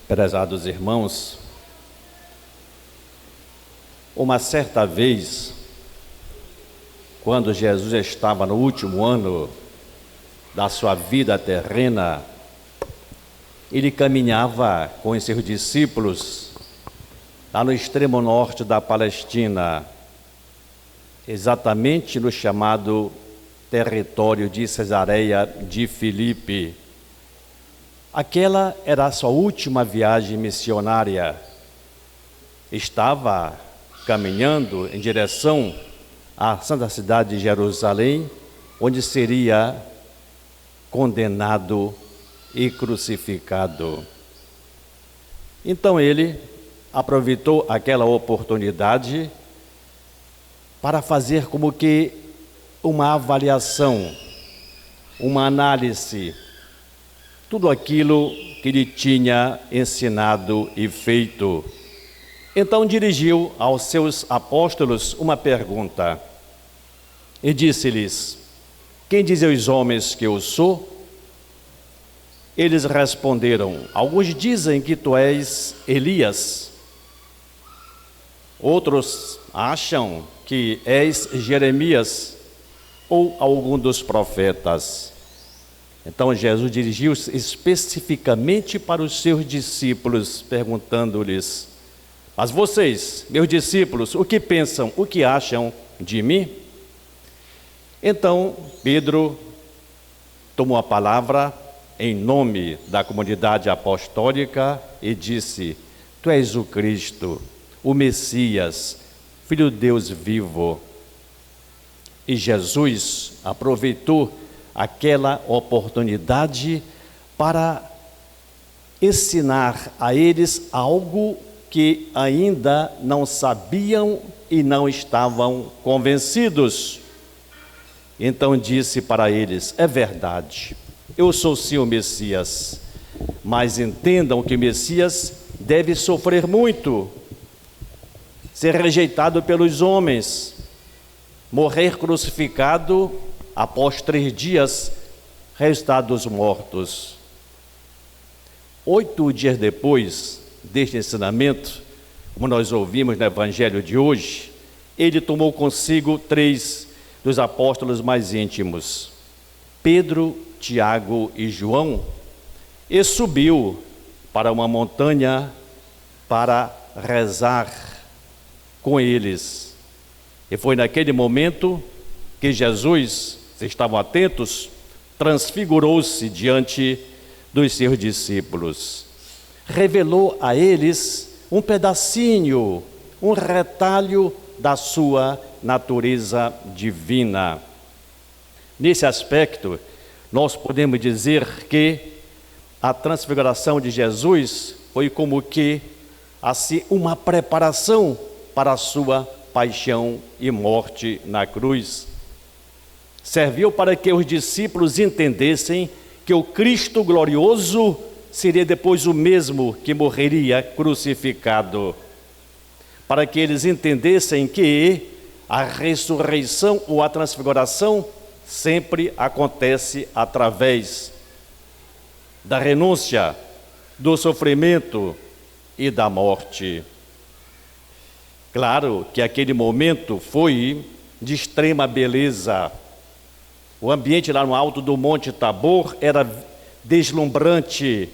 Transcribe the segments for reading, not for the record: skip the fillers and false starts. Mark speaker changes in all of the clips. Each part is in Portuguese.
Speaker 1: Prezados irmãos, uma certa vez, quando Jesus estava no último ano da sua vida terrena, ele caminhava com os seus discípulos lá no extremo norte da Palestina, exatamente no chamado território de Cesareia de Filipe. Aquela era a sua última viagem missionária. Estava caminhando em direção à santa cidade de Jerusalém, onde seria condenado e crucificado. Então ele aproveitou aquela oportunidade para fazer como que uma avaliação, uma análise, tudo aquilo que ele tinha ensinado e feito. Então dirigiu aos seus apóstolos uma pergunta e disse-lhes: quem dizem os homens que eu sou? Eles responderam: alguns dizem que tu és Elias, outros acham que és Jeremias ou algum dos profetas. Então Jesus dirigiu-se especificamente para os seus discípulos, perguntando-lhes: mas vocês, meus discípulos, o que pensam, o que acham de mim? Então Pedro tomou a palavra em nome da comunidade apostólica e disse: tu és o Cristo, o Messias, Filho de Deus vivo. E Jesus aproveitou aquela oportunidade para ensinar a eles algo que ainda não sabiam e não estavam convencidos. Então disse para eles: é verdade, eu sou sim o Messias, mas entendam que o Messias deve sofrer muito, ser rejeitado pelos homens, morrer crucificado, após 3 dias, ressuscitar dos mortos. 8 dias depois deste ensinamento, como nós ouvimos no Evangelho de hoje, ele tomou consigo 3 dos apóstolos mais íntimos, Pedro, Tiago e João, e subiu para uma montanha para rezar com eles. E foi naquele momento que Jesus, vocês estavam atentos, transfigurou-se diante dos seus discípulos. Revelou a eles um pedacinho, um retalho da sua natureza divina. Nesse aspecto, nós podemos dizer que a transfiguração de Jesus foi como que assim uma preparação para a sua paixão e morte na cruz. Serviu para que os discípulos entendessem que o Cristo glorioso seria depois o mesmo que morreria crucificado, para que eles entendessem que a ressurreição ou a transfiguração sempre acontece através da renúncia, do sofrimento e da morte. Claro que aquele momento foi de extrema beleza. O ambiente lá no alto do Monte Tabor era deslumbrante,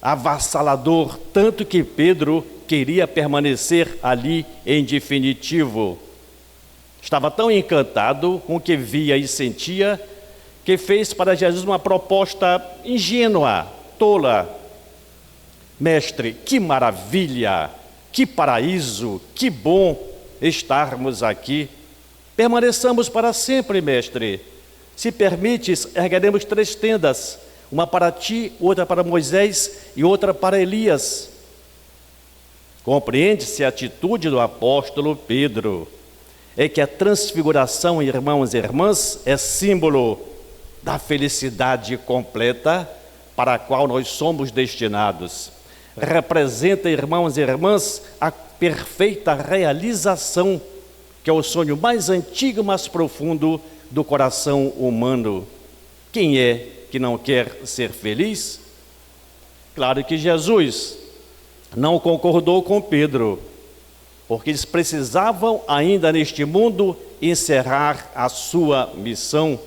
Speaker 1: avassalador, tanto que Pedro queria permanecer ali em definitivo. Estava tão encantado com o que via e sentia, que fez para Jesus uma proposta ingênua, tola. Mestre, que maravilha, que paraíso, que bom estarmos aqui. Permaneçamos para sempre, mestre. Se permites, ergueremos 3 tendas, uma para ti, outra para Moisés e outra para Elias. Compreende-se a atitude do apóstolo Pedro. É que a transfiguração, irmãos e irmãs, é símbolo da felicidade completa para a qual nós somos destinados. Representa, irmãos e irmãs, a perfeita realização, que é o sonho mais antigo, mais profundo do coração humano. Quem é que não quer ser feliz? Claro que Jesus não concordou com Pedro, porque eles precisavam ainda neste mundo encerrar a sua missão.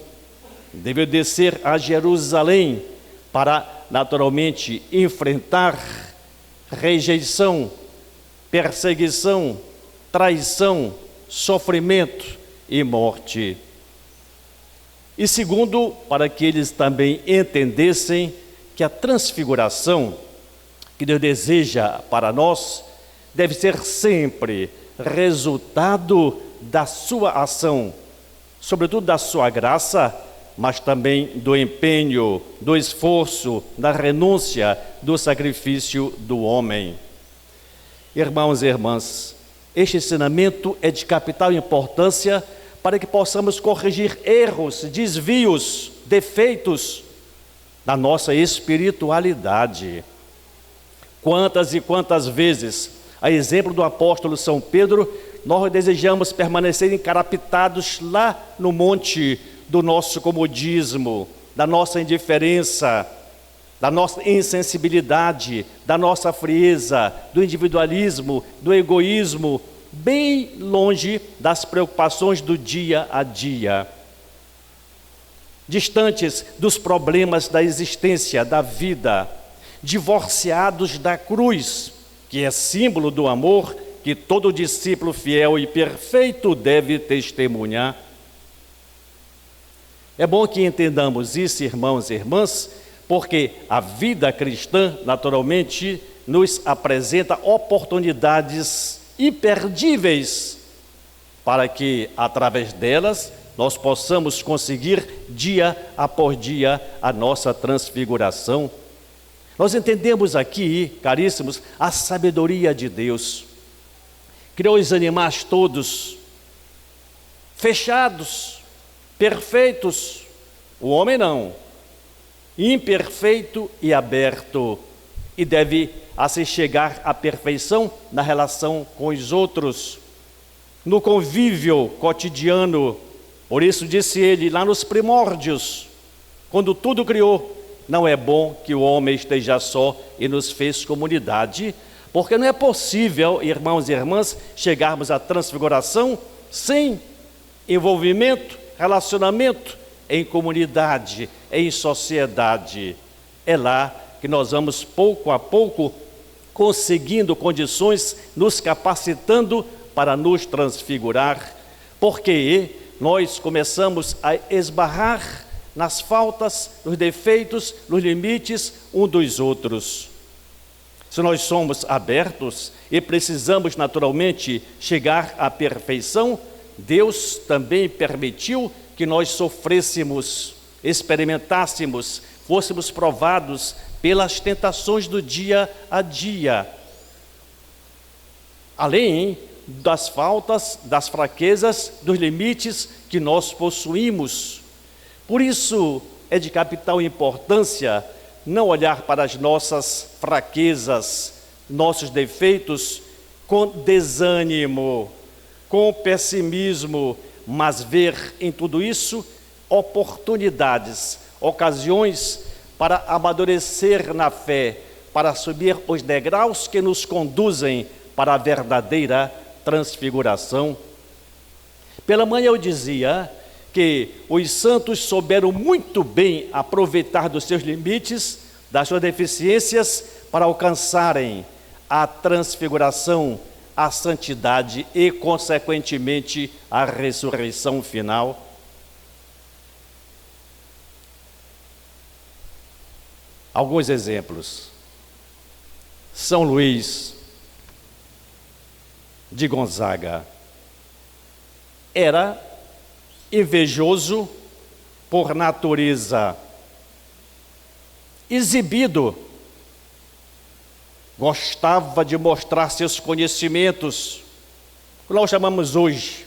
Speaker 1: Deveu descer a Jerusalém para naturalmente enfrentar rejeição, perseguição, traição, sofrimento e morte. E segundo, para que eles também entendessem que a transfiguração que Deus deseja para nós deve ser sempre resultado da sua ação, sobretudo da sua graça, mas também do empenho, do esforço, da renúncia, do sacrifício do homem. Irmãos e irmãs, este ensinamento é de capital importância para que possamos corrigir erros, desvios, defeitos na nossa espiritualidade. Quantas e quantas vezes, a exemplo do apóstolo São Pedro, nós desejamos permanecer encarapitados lá no monte do nosso comodismo, da nossa indiferença, da nossa insensibilidade, da nossa frieza, do individualismo, do egoísmo, bem longe das preocupações do dia a dia, distantes dos problemas da existência, da vida, divorciados da cruz, que é símbolo do amor que todo discípulo fiel e perfeito deve testemunhar. É bom que entendamos isso, irmãos e irmãs, porque a vida cristã, naturalmente, nos apresenta oportunidades imperdíveis para que, através delas, nós possamos conseguir, dia após dia, a nossa transfiguração. Nós entendemos aqui, caríssimos, a sabedoria de Deus. Criou os animais todos fechados, perfeitos, o homem não, imperfeito e aberto, e deve assim chegar à perfeição na relação com os outros, no convívio cotidiano. Por isso disse ele lá nos primórdios, quando tudo criou, não é bom que o homem esteja só e nos fez comunidade, porque não é possível, irmãos e irmãs, chegarmos à transfiguração sem envolvimento, relacionamento em comunidade, em sociedade. É lá que nós vamos pouco a pouco conseguindo condições, nos capacitando para nos transfigurar, porque nós começamos a esbarrar nas faltas, nos defeitos, nos limites um dos outros. Se nós somos abertos e precisamos naturalmente chegar à perfeição, Deus também permitiu que nós sofrêssemos, experimentássemos, fôssemos provados pelas tentações do dia a dia. Além das faltas, das fraquezas, dos limites que nós possuímos. Por isso é de capital importância não olhar para as nossas fraquezas, nossos defeitos com desânimo, com pessimismo, mas ver em tudo isso oportunidades, ocasiões para amadurecer na fé, para subir os degraus que nos conduzem para a verdadeira transfiguração. Pela manhã eu dizia que os santos souberam muito bem aproveitar dos seus limites, das suas deficiências, para alcançarem a transfiguração, a santidade e, consequentemente, a ressurreição final. Alguns exemplos. São Luís de Gonzaga era invejoso por natureza, exibido, gostava de mostrar seus conhecimentos, o que nós chamamos hoje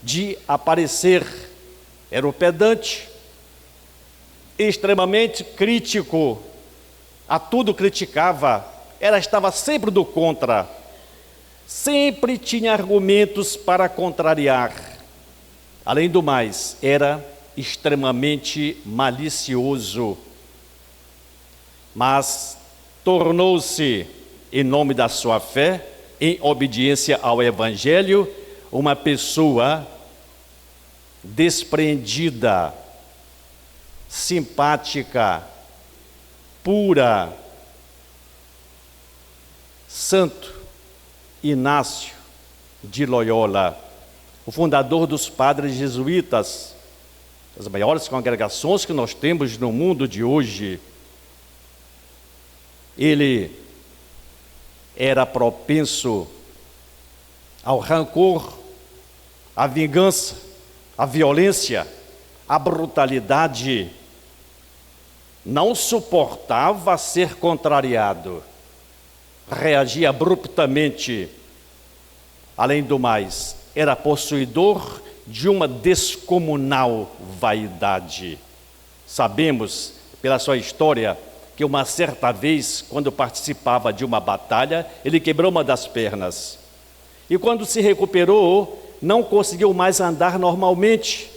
Speaker 1: de aparecer. Era o pedante, extremamente crítico, a tudo criticava, estava sempre do contra, sempre tinha argumentos para contrariar. Além do mais, era extremamente malicioso. Mas tornou-se, em nome da sua fé, em obediência ao Evangelho, uma pessoa despreendida, simpática, pura. Santo Inácio de Loyola, o fundador dos padres jesuítas, as maiores congregações que nós temos no mundo de hoje, ele era propenso ao rancor, à vingança, à violência, à brutalidade. Não suportava ser contrariado, reagia abruptamente. Além do mais, era possuidor de uma descomunal vaidade. Sabemos, pela sua história, que uma certa vez, quando participava de uma batalha, ele quebrou uma das pernas. E quando se recuperou, não conseguiu mais andar normalmente.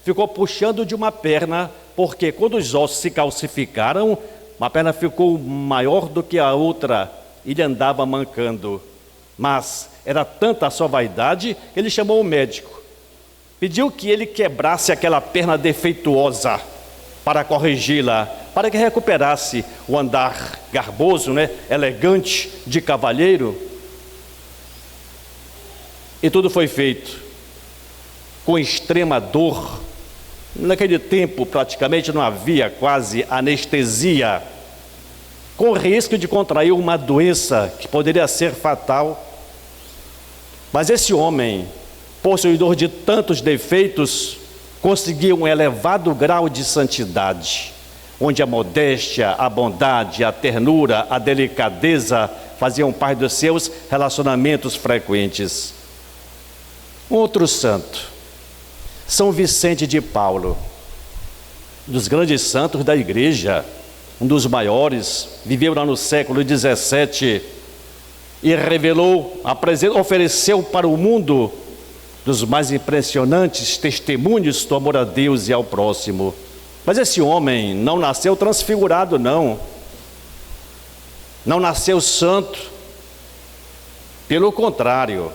Speaker 1: Ficou puxando de uma perna, porque quando os ossos se calcificaram, uma perna ficou maior do que a outra, e ele andava mancando. Mas era tanta a sua vaidade, ele chamou o médico. Pediu que ele quebrasse aquela perna defeituosa para corrigi-la, para que recuperasse o andar garboso, elegante de cavalheiro. E tudo foi feito com extrema dor. Naquele tempo praticamente não havia quase anestesia, com risco de contrair uma doença que poderia ser fatal. Mas esse homem, possuidor de tantos defeitos, conseguiu um elevado grau de santidade, onde a modéstia, a bondade, a ternura, a delicadeza faziam parte dos seus relacionamentos frequentes. Outro santo, São Vicente de Paulo, um dos grandes santos da igreja, um dos maiores, viveu lá no século XVII e revelou, ofereceu para o mundo dos mais impressionantes testemunhos do amor a Deus e ao próximo. Mas esse homem não nasceu transfigurado, não nasceu santo. Pelo contrário,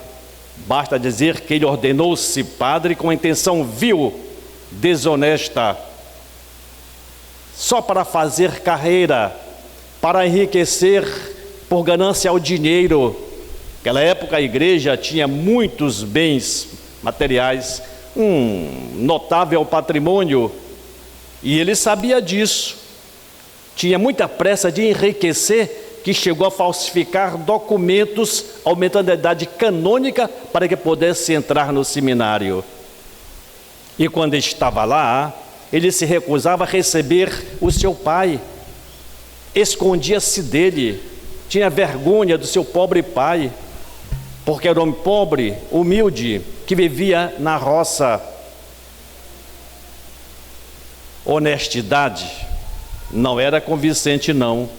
Speaker 1: basta dizer que ele ordenou-se padre com intenção vil, desonesta, só para fazer carreira, para enriquecer por ganância ao dinheiro. Naquela época a igreja tinha muitos bens materiais, um notável patrimônio, e ele sabia disso. Tinha muita pressa de enriquecer, que chegou a falsificar documentos, aumentando a idade canônica para que pudesse entrar no seminário. E quando estava lá, ele se recusava a receber o seu pai, escondia-se dele, tinha vergonha do seu pobre pai, porque era um homem pobre, humilde, que vivia na roça. Honestidade não era convincente, não.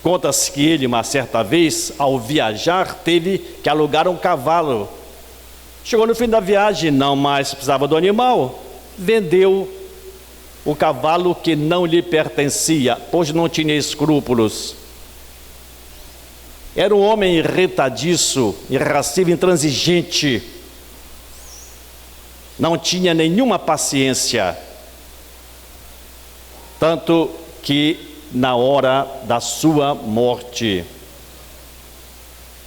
Speaker 1: Conta-se que ele, uma certa vez, ao viajar, teve que alugar um cavalo. Chegou no fim da viagem, não mais precisava do animal, vendeu o cavalo que não lhe pertencia, pois não tinha escrúpulos. Era um homem irritadiço, irascível, intransigente. Não tinha nenhuma paciência. Tanto que, na hora da sua morte,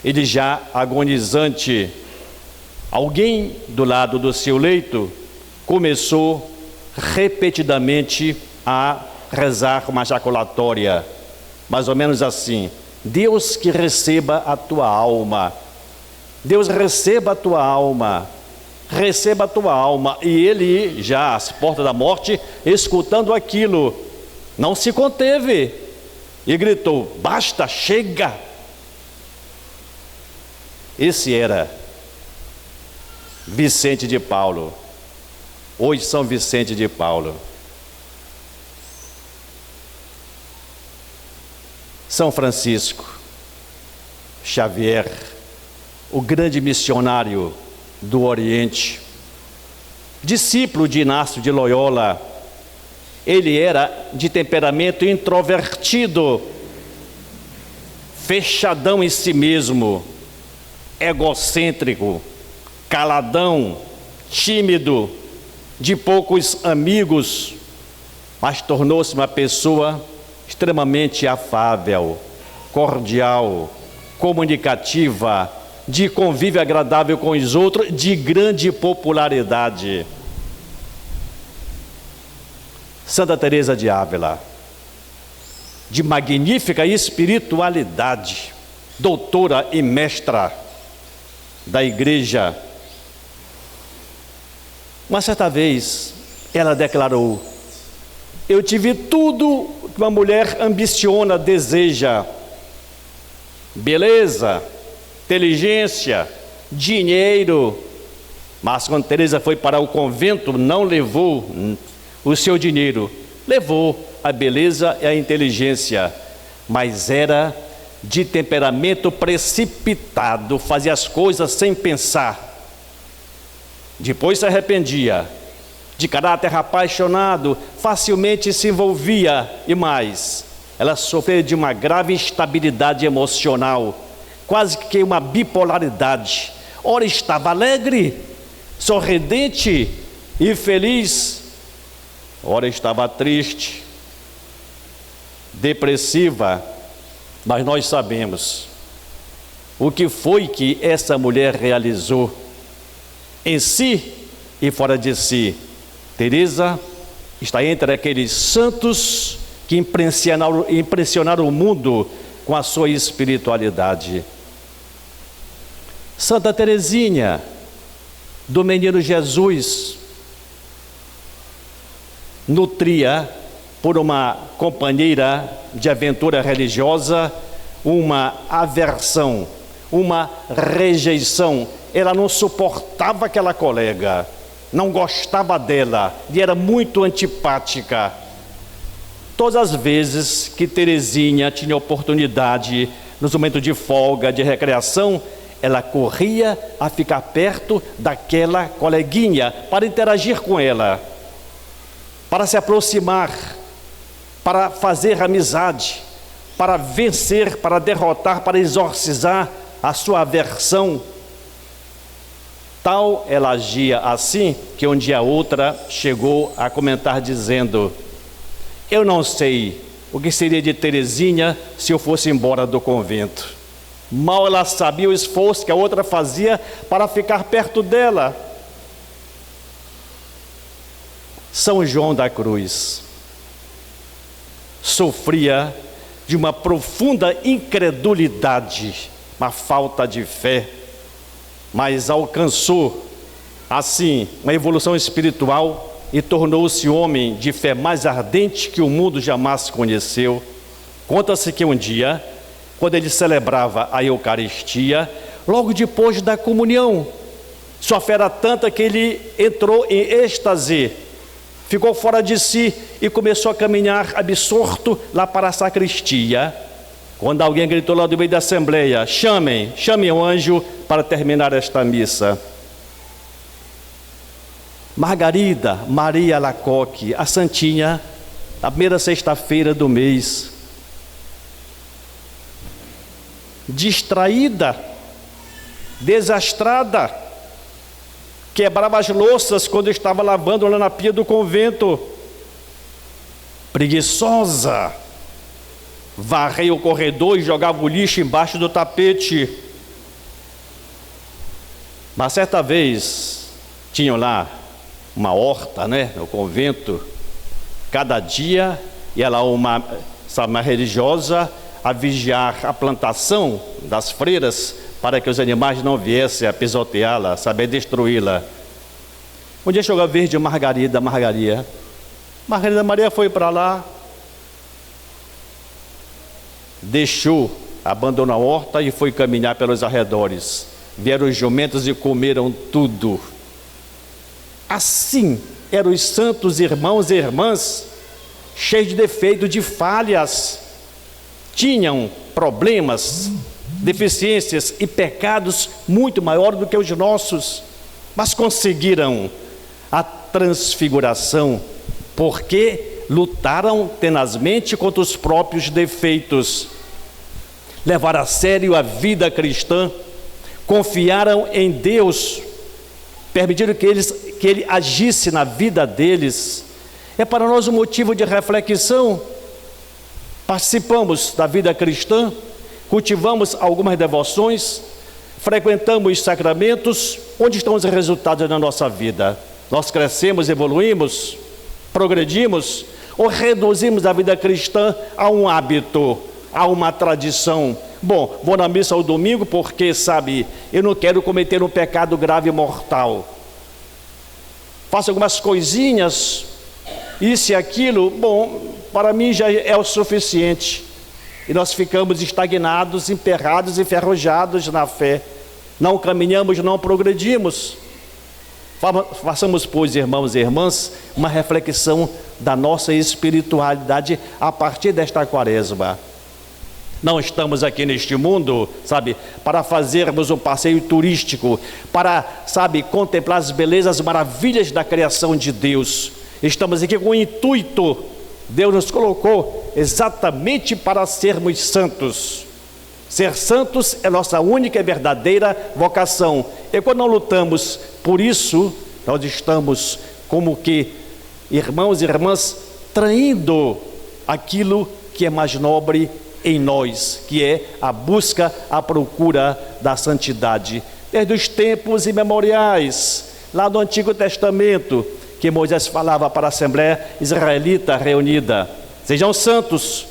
Speaker 1: ele já agonizante, alguém do lado do seu leito começou repetidamente a rezar uma jaculatória, mais ou menos assim: Deus que receba a tua alma, Deus receba a tua alma, receba a tua alma. E ele, já às portas da morte, escutando aquilo, não se conteve e gritou: basta, chega. Esse era Vicente de Paulo, hoje São Vicente de Paulo. São Francisco Xavier, o grande missionário do Oriente, discípulo de Inácio de Loyola. Ele era de temperamento introvertido, fechadão em si mesmo, egocêntrico, caladão, tímido, de poucos amigos, mas tornou-se uma pessoa extremamente afável, cordial, comunicativa, de convívio agradável com os outros, de grande popularidade. Santa Teresa de Ávila, de magnífica espiritualidade, doutora e mestra da igreja. Uma certa vez, ela declarou: eu tive tudo que uma mulher ambiciona, deseja: beleza, inteligência, dinheiro. Mas quando Teresa foi para o convento, não levou o seu dinheiro, levou a beleza e a inteligência, mas era de temperamento precipitado, fazia as coisas sem pensar. Depois se arrependia, de caráter apaixonado, facilmente se envolvia, e mais, ela sofreu de uma grave instabilidade emocional, quase que uma bipolaridade. Ora estava alegre, sorridente e feliz, ora estava triste, depressiva. Mas nós sabemos o que foi que essa mulher realizou em si e fora de si. Teresa está entre aqueles santos que impressionaram o mundo com a sua espiritualidade. Santa Teresinha do Menino Jesus nutria por uma companheira de aventura religiosa uma aversão, uma rejeição. Ela não suportava aquela colega, não gostava dela, e era muito antipática. Todas as vezes que Teresinha tinha oportunidade, nos momentos de folga, de recreação, ela corria a ficar perto daquela coleguinha para interagir com ela, para se aproximar, para fazer amizade, para vencer, para derrotar, para exorcizar a sua aversão. Tal ela agia assim, que um dia outra chegou a comentar dizendo: eu não sei o que seria de Teresinha se eu fosse embora do convento. Mal ela sabia o esforço que a outra fazia para ficar perto dela. São João da Cruz sofria de uma profunda incredulidade, uma falta de fé, mas alcançou assim uma evolução espiritual e tornou-se homem de fé mais ardente que o mundo jamais conheceu. Conta-se que um dia, quando ele celebrava a Eucaristia, logo depois da comunhão, sua fé era tanta que ele entrou em êxtase, ficou fora de si e começou a caminhar absorto lá para a sacristia, quando alguém gritou lá do meio da assembleia: chamem o anjo para terminar esta missa. Margarida Maria Alacoque, a santinha, a primeira sexta-feira do mês, distraída, desastrada, quebrava as louças quando estava lavando lá na pia do convento, preguiçosa, varria o corredor e jogava o lixo embaixo do tapete. Mas certa vez tinham lá uma horta, no convento. Cada dia ia lá uma religiosa a vigiar a plantação das freiras, para que os animais não viessem a pisoteá-la, saber destruí-la. Um dia chegou a vez de Margarida Maria foi para lá, abandonou a horta e foi caminhar pelos arredores. Vieram os jumentos e comeram tudo. Assim eram os santos irmãos e irmãs, cheios de defeitos, de falhas, tinham problemas, deficiências e pecados muito maiores do que os nossos, mas conseguiram a transfiguração, porque lutaram tenazmente contra os próprios defeitos, levaram a sério a vida cristã, confiaram em Deus, permitiram que Ele agisse na vida deles. É para nós um motivo de reflexão. Participamos da vida cristã, cultivamos algumas devoções, frequentamos sacramentos. Onde estão os resultados da nossa vida? Nós crescemos, evoluímos, progredimos, ou reduzimos a vida cristã a um hábito, a uma tradição? Bom, vou na missa ao domingo porque, sabe, eu não quero cometer um pecado grave e mortal. Faço algumas coisinhas, isso e aquilo, bom, para mim já é o suficiente. E nós ficamos estagnados, emperrados, enferrujados na fé. Não caminhamos, não progredimos. Façamos, pois, irmãos e irmãs, uma reflexão da nossa espiritualidade a partir desta quaresma. Não estamos aqui neste mundo, sabe, para fazermos um passeio turístico, para, sabe, contemplar as belezas, as maravilhas da criação de Deus. Estamos aqui com o intuito, Deus nos colocou exatamente para sermos santos. Ser santos é nossa única e verdadeira vocação. E quando não lutamos por isso, nós estamos como que, irmãos e irmãs, traindo aquilo que é mais nobre em nós, que é a busca, a procura da santidade. Desde os tempos imemoriais, lá do Antigo Testamento, que Moisés falava para a Assembleia Israelita reunida: sejam santos,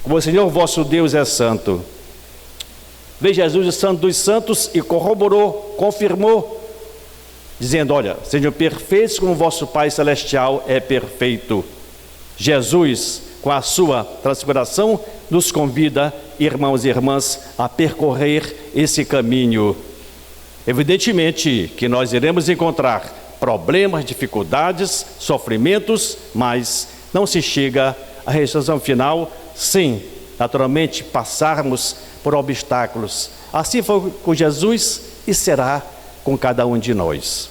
Speaker 1: como o Senhor vosso Deus é santo. Veio Jesus, o santo dos santos, e corroborou, confirmou, dizendo: olha, sejam perfeitos como vosso Pai Celestial é perfeito. Jesus, com a sua transfiguração, nos convida, irmãos e irmãs, a percorrer esse caminho. Evidentemente que nós iremos encontrar problemas, dificuldades, sofrimentos, mas não se chega à resolução final sem, naturalmente, passarmos por obstáculos. Assim foi com Jesus e será com cada um de nós.